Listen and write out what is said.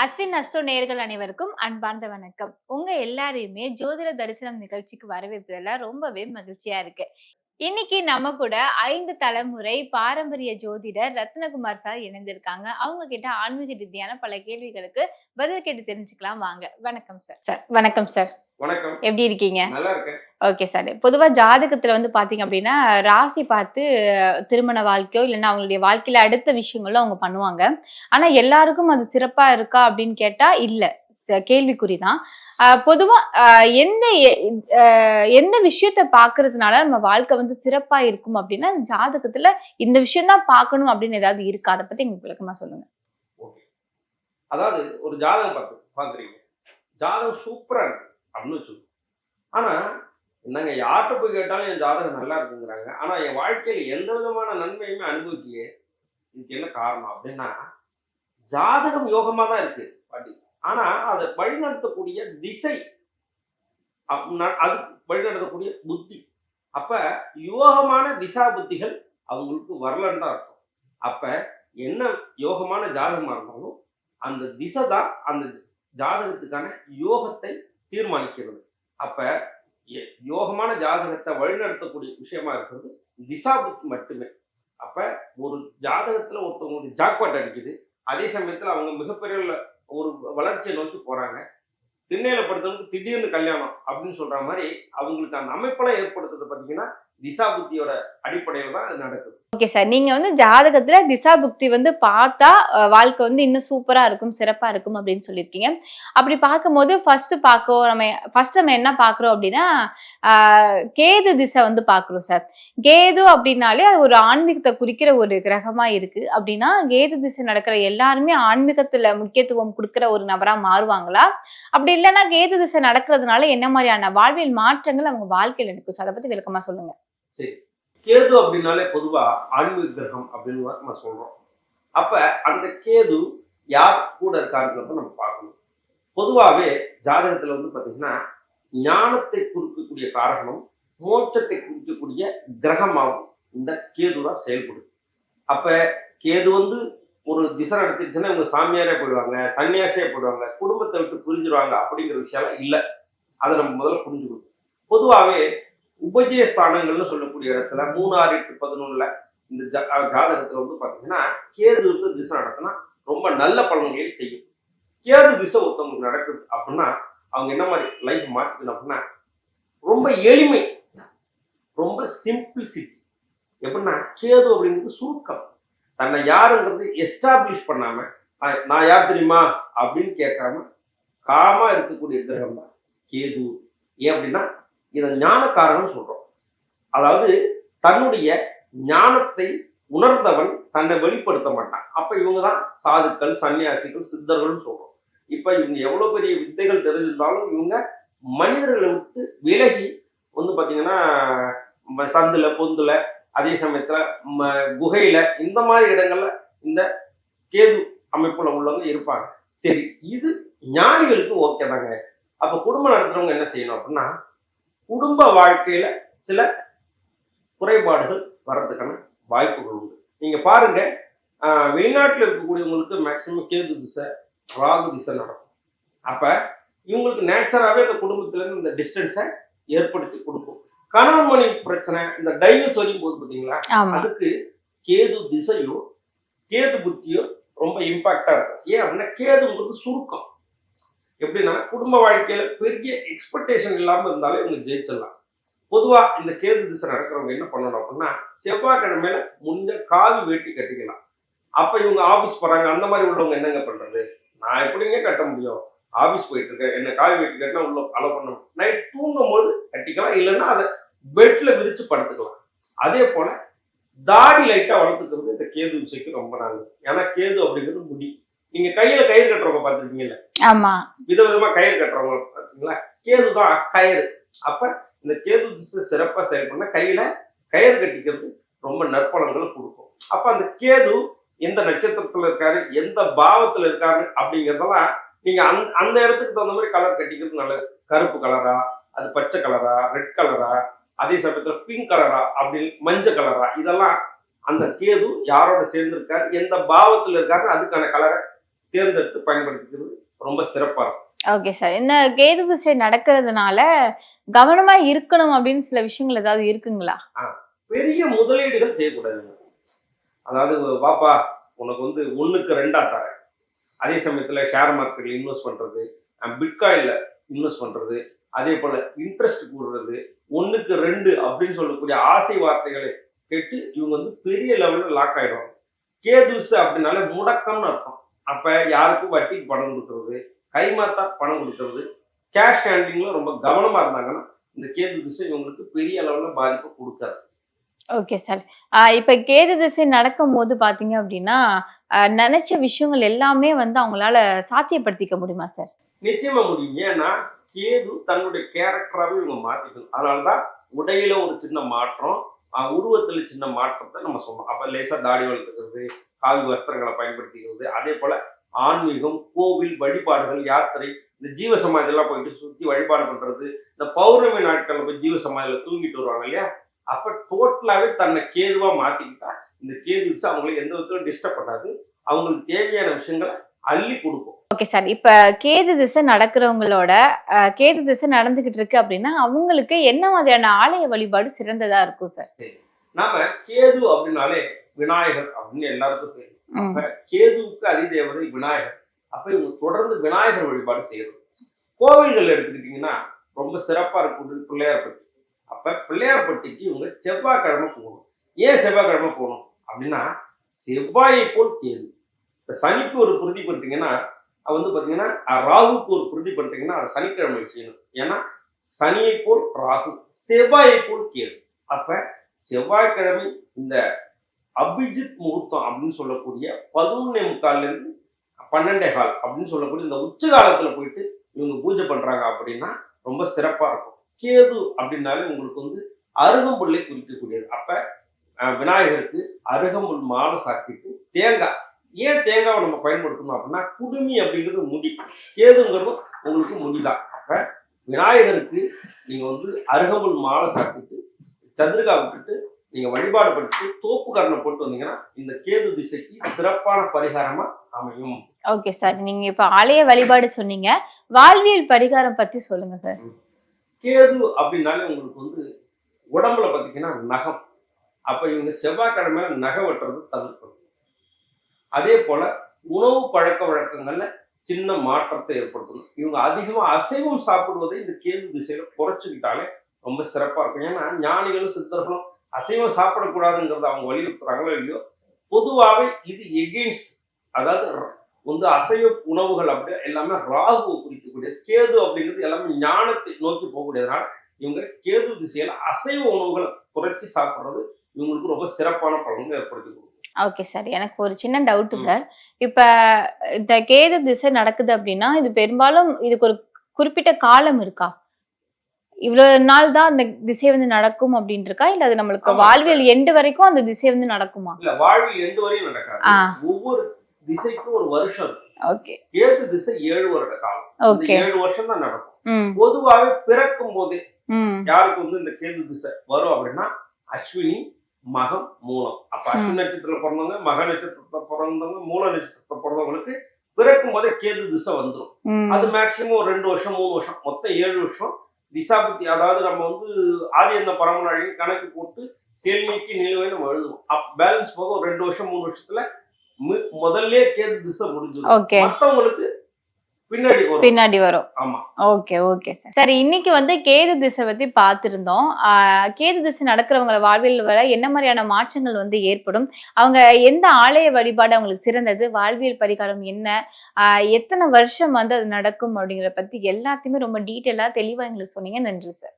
Ashwin astro நேயர்கள் அனைவருக்கும் அன்பார்ந்த வணக்கம். உங்க எல்லாரையுமே ஜோதிட தரிசனம் நிகழ்ச்சிக்கு வரவேற்பதுல ரொம்பவே மகிழ்ச்சியா இருக்கு. இன்னைக்கு நம்ம கூட 5 தலைமுறை பாரம்பரிய ஜோதிடர் ரத்னகுமார் சார் இணைந்திருக்காங்க. அவங்க கிட்ட ஆன்மீக ரீதியான பல கேள்விகளுக்கு பதில் கேட்டு தெரிஞ்சுக்கலாம் வாங்க. வணக்கம் சார். வணக்கம் சார். வணக்கம். எப்படி இருக்கீங்க? நல்லா இருக்கேன். Okay sir. பொதுவா ஜாதகத்துல பாத்தீங்க அப்படின்னா, ராசி பார்த்து திருமண வாழ்க்கையோ இல்லன்னா அவங்களுடைய வாழ்க்கையில அடுத்த விஷயங்களும் அவங்க பண்ணுவாங்க. ஆனா எல்லாருக்கும் அது சிறப்பா இருக்கா அப்படின்னு கேட்டா இல்ல. கேள்விக்குறிதான். பொதுவா எந்த எந்த விஷயத்த பாக்குறதுனால நம்ம வாழ்க்கை சிறப்பா இருக்கும் அப்படின்னா, ஜாதகத்துல இந்த விஷயம் தான் பார்க்கணும் அப்படின்னு ஏதாவது இருக்கா? அத பத்தி எங்களுக்கு விளக்கமா சொல்லுங்க. ஓகே. அதாவது ஒரு ஜாதகம் பாக்குறீங்க. ஜாதகம் சூப்பரா இருக்கு அப்படின்னு வச்சுக்கோங்க. ஆனா என்னங்க யார்கிட்ட போய் கேட்டாலும் என் ஜாதகம் நல்லா இருக்குங்கிறாங்க. ஆனா என் வாழ்க்கையில எந்த விதமான நன்மையுமே அனுபவிக்கலையே. இதுக்கு என்ன காரணம் அப்படின்னா, ஜாதகம் யோகமா தான் இருக்கு பாட்டி. ஆனா அதை வழிநடத்தக்கூடிய திசை, அது வழிநடத்தக்கூடிய புத்தி. அப்ப யோகமான திசா புத்திகள் அவங்களுக்கு வரலன்னு தான் அர்த்தம். அப்ப என்ன யோகமான ஜாதகமா இருந்தாலும் அந்த திசை தான் அந்த ஜாதகத்துக்கான யோகத்தை தீர்மானிக்கிறது. அப்ப யோகமான ஜாதகத்தை வழிநடத்தக்கூடிய விஷயமா இருக்கிறது திசா புத்தி மட்டுமே. அப்ப ஒரு ஜாதகத்துல ஒருத்தவங்களுக்கு ஜாக்பாட் அடிக்குது, அதே சமயத்துல அவங்க மிகப்பெரிய ஒரு வளர்ச்சியை நோக்கி போறாங்க. திண்ணையில படுத்தவங்களுக்கு திடீர்னு கல்யாணம் அப்படின்னு சொல்ற மாதிரி அவங்களுக்கு அந்த அமைப்பெல்லாம் ஏற்படுத்துறது பார்த்தீங்கன்னா திசா புத்தியோட அடிப்படையில தான் அது நடக்குது. Okay sir. நீங்க ஜாதகத்துல திசா புக்தி பார்த்தா வாழ்க்கை இன்னும் சூப்பரா இருக்கும், சிறப்பா இருக்கும் அப்படின்னு சொல்லியிருக்கீங்க. அப்படி பார்க்கும்போது ஃபர்ஸ்ட் நம்ம என்ன பார்க்குறோம் அப்படின்னா, கேது திசை பார்க்குறோம் சார். கேது அப்படின்னாலே அது ஒரு ஆன்மீகத்தை குறிக்கிற ஒரு கிரகமா இருக்கு. அப்படின்னா கேது திசை நடக்கிற எல்லாருமே ஆன்மீகத்துல முக்கியத்துவம் கொடுக்கிற ஒரு நபரா மாறுவாங்களா? அப்படி இல்லைன்னா கேது திசை நடக்கிறதுனால என்ன மாதிரியான வாழ்வியல் மாற்றங்கள் அவங்க வாழ்க்கையில் நடக்கும்? அதை பத்தி விளக்கமா சொல்லுங்க. சரி. கேது அப்படின்னாலே பொதுவா ஆன்மீக கிரகம் அப்படின்னு நம்ம சொல்றோம். அப்ப அந்த கேது யார் கூட இருக்காருன்றத நம்ம பார்க்கணும். பொதுவாகவே ஜாதகத்துல பாத்தீங்கன்னா ஞானத்தை குறிக்கக்கூடிய காரகமும் மோட்சத்தை குறிக்கக்கூடிய கிரகமாகவும் இந்த கேது தான் செயல்படுது. அப்ப கேது ஒரு திசை நடத்திடுச்சுன்னா இவங்க சாமியாரே போயிடுவாங்க, சன்னியாசியே போயிடுவாங்க, குடும்பத்தை விட்டு புரிஞ்சிருவாங்க அப்படிங்கிற விஷயம் இல்லை. அதை நம்ம முதல்ல புரிஞ்சுக்கணும். பொதுவாகவே உபஜயஸ்தானங்கள்னு சொல்லக்கூடிய இடத்துல 3, 6, 8, 11 இந்த ஜாதகத்துல பாத்தீங்கன்னா கேது திசை நடத்தினா ரொம்ப நல்ல பலன்களை செய்யும். கேது திசை ஒருத்தவங்களுக்கு நடக்குது அப்படின்னா அவங்க என்ன மாதிரி லைஃப் மாற்றிக்கணும் அப்படின்னா, ரொம்ப எளிமை, ரொம்ப சிம்பிளிசிட்டி. எப்படின்னா கேது அப்படிங்கிறது சுருக்கம். தன்னை யாருங்கிறது எஸ்டாப்ளிஷ் பண்ணாம நான் யார் தெரியுமா அப்படின்னு கேட்காம காமா இருக்கக்கூடிய கிரகம் தான் கேது. ஏன் அப்படின்னா இதை ஞானக்காரன் சொல்றோம். அதாவது தன்னுடைய ஞானத்தை உணர்ந்தவன் தன்னை வெளிப்படுத்த மாட்டான். அப்ப இவங்க தான் சாதுக்கள், சன்னியாசிகள், சித்தர்கள் சொல்றோம். இப்ப இவங்க எவ்வளவு பெரிய வித்தைகள் தெரிஞ்சிருந்தாலும் இவங்க மனிதர்களை விட்டு விலகி பாத்தீங்கன்னா சந்துல பொந்துல, அதே சமயத்துல குகையில, இந்த மாதிரி இடங்கள்ல இந்த கேது அமைப்புல உள்ளவங்க இருப்பாங்க. சரி, இது ஞானிகளுக்கு ஓகே தாங்க. அப்ப குடும்பம் நடத்துறவங்க என்ன செய்யணும் அப்படின்னா, குடும்ப வாழ்க்கையில சில குறைபாடுகள் வர்றதுக்கான வாய்ப்புகள் உண்டு. நீங்க பாருங்க, வெளிநாட்டில் இருக்கக்கூடியவங்களுக்கு மேக்சிமம் கேது திசை, ராகு திசை நடக்கும். அப்ப இவங்களுக்கு நேச்சராகவே இந்த குடும்பத்துல இருந்து இந்த டிஸ்டன்ஸை ஏற்படுத்தி கொடுக்கும். கணவன் மனைவி பிரச்சனை, இந்த டைவர்ஸ் வரையும் போது பார்த்தீங்களா, அதுக்கு கேது திசையோ கேது புத்தியோ ரொம்ப இம்பாக்டா இருக்கும். ஏன் அப்படின்னா கேதுங்கிறது சுருக்கம். எப்படின்னா குடும்ப வாழ்க்கையில பெரிய எக்ஸ்பெக்டேஷன் இல்லாம இருந்தாலே இவங்க ஜெயிச்சிடலாம். பொதுவா இந்த கேது திசை நடக்கிறவங்க என்ன பண்ணணும் அப்படின்னா, செவ்வாய்க்கிழமையில முடிஞ்ச காவி வேட்டி கட்டிக்கலாம். அப்ப இவங்க ஆபீஸ் போறாங்க, அந்த மாதிரி உள்ளவங்க என்னங்க பண்றது? நான் எப்படிங்க கட்ட முடியும்? ஆபீஸ் போயிட்டு இருக்கேன், என்ன காவி வேட்டி கட்டினா உள்ள அலோ பண்ணணும். நைட் தூங்கும் போது கட்டிக்கலாம், இல்லைன்னா அதை பெட்ல விரிச்சு படுத்துக்கலாம். அதே போல தாடி லைட்டா வளர்த்துக்கிறது இந்த கேது திசைக்கு ரொம்ப நல்லது. ஏன்னா கேது அப்படிங்கிறது முடி. நீங்க கையில கயிறு கட்டுறவங்க பார்த்துருக்கீங்கல்ல, விதவிதமா கயிறு கட்டுறவங்க பார்த்தீங்களா, கேதுதான் கயிறு. அப்ப இந்த கேது திசை சிறப்பா செயல்பட கையில கயிறு கட்டிக்கிறது ரொம்ப நற்பலன்களை கொடுக்கும். அப்ப அந்த கேது எந்த நட்சத்திரத்துல இருக்காரு, எந்த பாவத்துல இருக்காரு அப்படிங்கிறதெல்லாம் நீங்க அந்த இடத்துக்கு தகுந்த மாதிரி கலர் கட்டிக்கிறது நல்லது. கருப்பு கலரா, அது பச்சை கலரா, ரெட் கலரா, அதே சமயத்துல பிங்க் கலரா, அப்படி மஞ்சள் கலரா, இதெல்லாம் அந்த கேது யாரோட சேர்ந்திருக்காரு, எந்த பாவத்துல இருக்காரு, அதுக்கான கலரை தேர்ந்தெடுத்து பயன்படுத்திக்கிறது ரொம்ப சிறப்பா இருக்கும். Okay sir. இந்த கேது திசை நடக்கிறதுனால கவனமா இருக்கணும் அப்படின்னு சில விஷயங்கள் ஏதாவது இருக்குங்களா? பெரிய முதலீடுகள் செய்யக்கூடாதுங்க. அதாவது வாப்பா உனக்கு வந்து 1க்கு 2 தரேன். அதே சமயத்துல ஷேர் மார்க்கெட்ல இன்வெஸ்ட் பண்றது, பிட்காயின்ல இன்வெஸ்ட் பண்றது, அதே போல இன்ட்ரெஸ்ட் கூடுறது, 1க்கு 2 அப்படின்னு சொல்லக்கூடிய ஆசை வார்த்தைகளை கேட்டு இவங்க வந்து பெரிய லெவல்ல லாக் ஆயிடுவாங்க. கேதுசு அப்படின்னாலே முடக்கம்னு அர்த்தம். அப்ப யாருக்கும் வட்டிக்கு பணம் கொடுக்கறது, கைமாத்தா பணம் கொடுக்கறது, கேஷ் ஹேண்ட்லிங்ல ரொம்ப கவனமா இருந்தாங்கன்னா இந்த கேது திசை இவங்களுக்கு பெரிய அளவுல பாதிப்பு கொடுக்காது. Okay sir. இப்ப கேது திசை நடக்கும்போது பார்த்தீங்க அப்படின்னா, நெனச்ச விஷயங்கள் எல்லாமே வந்து அவங்களால சாத்தியப்படுத்திக்க முடியுமா சார்? நிச்சயமா முடியும். ஏன்னா கேது தன்னுடைய கேரக்டராவே இவங்க மாத்திக்கணும். அதனாலதான் உடையில ஒரு சின்ன மாற்றம், உருவத்துல சின்ன மாற்றத்தை நம்ம சொன்னோம். அப்ப லேசா தாடி வளர்த்துக்கிறது, காவி வஸ்திரங்களை பயன்படுத்திக்கிறது, அதே போல ஆன்மீகம், கோவில் வழிபாடுகள், யாத்திரை, இந்த ஜீவ சமாதியெல்லாம் போயிட்டு சுத்தி வழிபாடு பண்றது, இந்த பௌர்ணமி நாட்கள்ல போய் ஜீவ சமாதியில தூங்கிட்டு வருவாங்க இல்லையா? அப்ப டோட்டலாவே தன்னை கேதுவா மாத்திக்கிட்டா இந்த கேது திசை அவங்களை எந்த விதத்திலும் டிஸ்டர்ப் பண்ணாது. அவங்களுக்கு தேவையான விஷயங்களை அள்ளி கொடுக்கும். Okay sir. இப்ப கேது திசை நடக்கிறவங்களோட கேது திசை நடந்துகிட்டு இருக்கு அப்படின்னா, அவங்களுக்கு என்ன மாதிரியான ஆலய வழிபாடு சிறந்ததா இருக்கும் சார்? சரி, நாம கேது அப்படின்னாலே விநாயகர் அப்படின்னு எல்லாருக்கும் தெரியும். ம். அப்ப கேதுவுக்கு அதிதேவதை விநாயகர். அப்ப இவங்க தொடர்ந்து விநாயகர் வழிபாடு செய்யறது. கோவில்கள் எடுத்துக்கிட்டீங்கன்னா ரொம்ப சிறப்பா இருக்கக்கூடியது பிள்ளையார்பட்டி. அப்ப பிள்ளையார்பட்டிக்கு இவங்க செவ்வாய்க்கிழமை போகணும். ஏன் செவ்வாய்க்கிழமை போகணும் அப்படின்னா, செவ்வாயை போல் கேது. இப்ப சனிக்கு ஒரு பிரதி பண்ணிட்டீங்கன்னா அது வந்து பாத்தீங்கன்னா, ராகுக்கு ஒரு பிரதி பண்ணிட்டீங்கன்னா அது சனிக்கிழமை செய்யணும். ஏன்னா சனியை போல் ராகு, செவ்வாயை போல் கேது. அப்ப செவ்வாய்க்கிழமை இந்த அபிஜித் முகூர்த்தம் அப்படின்னு சொல்லக்கூடிய 11:45 இருந்து 12:15 அப்படின்னு சொல்லக்கூடிய இந்த உச்ச காலத்துல போயிட்டு இவங்க பூஜை பண்றாங்க அப்படின்னா ரொம்ப சிறப்பா இருக்கும். கேது அப்படின்னாலே உங்களுக்கு வந்து அருகம்புல்லை குறிக்கக்கூடியது. அப்ப விநாயகருக்கு அருகம்புல் மாலை சாத்திட்டு தேங்காய், ஏன் தேங்காவை நம்ம பயன்படுத்தணும் அப்படின்னா குடுமி அப்படிங்கிறது முடி, கேதுங்கிறது உங்களுக்கு முடிதான். அப்ப விநாயகருக்கு நீங்க வந்து அருகம்புல் மாலை சாத்திட்டு சந்திரிகா விட்டுட்டு நீங்க வழிபாடு பண்ணிட்டு தோப்பு கரணை போட்டு வந்தீங்கன்னா இந்த கேது திசைக்கு சிறப்பான பரிகாரமா அமையும். Okay sir. நீங்க இப்ப ஆலய வழிபாடு சொன்னீங்க. வாழ்வியல் பரிகாரம் பத்தி சொல்லுங்க சார். கேது அப்படின்னாலே உங்களுக்கு வந்து உடம்புல பாத்தீங்கன்னா நகம். அப்ப இவங்க செவ்வாய்க்கிழமை நகை வெட்டுறது தவிர்க்கணும். அதே போல உணவு பழக்க வழக்கங்கள்ல சின்ன மாற்றத்தை ஏற்படுத்தணும். இவங்க அதிகமா அசைவம் சாப்பிடுவதை இந்த கேது திசையில குறைச்சுக்கிட்டாலே ரொம்ப சிறப்பா இருக்கும். ஏன்னா ஞானிகளும் சித்தர்களும் அசைவம் சாப்பிடக்கூடாதுங்கிறத அவங்க வலியுறுத்துறாங்களோ இல்லையோ, பொதுவாகவே இது எகெயின்ஸ்ட். அதாவது வந்து அசைவ உணவுகள் அப்படி எல்லாமே ராகுவை குறிக்கக்கூடியது. கேது அப்படிங்கிறது எல்லாமே ஞானத்தை நோக்கி போகக்கூடியதுனால இவங்க கேது திசையில அசைவ உணவுகளை குறைச்சி சாப்பிடுறது இவங்களுக்கு ரொம்ப சிறப்பான பலன்களை ஏற்படுத்தி கொடுக்கும். Okay sir. எனக்கு ஒரு சின்ன டவுட் சார். இப்ப இந்த கேது திசை நடக்குது அப்படின்னா, இது பெரும்பாலும் இதுக்கு ஒரு குறிப்பிட்ட காலம் இருக்கா? இவ்வளவு நாள் தான் அந்த திசை வந்து நடக்கும் அப்படின்னு இருக்கா? இல்ல அது நம்மளுக்கு ஆமா. வாழ்வியல் எண்டு வரைக்கும் அந்த திசை வந்து நடக்குமா? இல்ல, வாழ்வில் எண்டு வரையும் நடக்காது. ஆ. ஒவ்வொரு திசைக்கும் ஒரு வருஷம் இருக்கு. ஓகே. கேது திசை 7 வருட காலம். இந்த ஓகே. 7 வருஷம் தான் நடக்கும். ம். பொதுவாகவே பிறக்கும் போதே ம். யாருக்கு வந்து இந்த கேது திசை வரும் அப்படின்னா அஸ்வினி, மகம், மூலம். அப்ப அஸ்வினி நட்சத்திரத்துல பிறந்தவங்க, மக நட்சத்திரத்துல பிறந்தவங்க, மூல நட்சத்திரத்துல பிறந்தவங்களுக்கு பிறக்கும் போதே கேது திசை வந்துடும். ம். அது மேக்சிமம் ஒரு 2 வருஷம் 3 வருஷம், மொத்தம் 7 வருஷம் திசாபுத்தி. அதாவது நம்ம வந்து ஆதி அந்த பரமநாழி கணக்கு போட்டு சேமிக்கு நிலுவைன்னு நம்ம எழுதுவோம். பேலன்ஸ் போக ஒரு 2 வருஷம் 3 வருஷத்துல முதல்ல கேது திசை முடிஞ்சிடும். ஓகே. மத்தவங்களுக்கு பின்னாடி வரும். ஆமா. Okay, okay sir. சரி, இன்னைக்கு வந்து கேது திசை பத்தி பார்த்திருந்தோம். கேது திசை நடக்கிறவங்க வாழ்வியல் வர என்ன மாதிரியான மாற்றங்கள் வந்து ஏற்படும்? அவங்க எந்த ஆலய வழிபாடு அவங்களுக்கு சிறந்தது? வாழ்வியல் பரிகாரம் என்ன? எத்தனை வருஷம் வந்து அது நடக்கும் அப்படிங்கிறத பத்தி எல்லாத்தையுமே ரொம்ப டீட்டெயிலா தெளிவா எங்களுக்கு சொன்னீங்க. நன்றி சார்.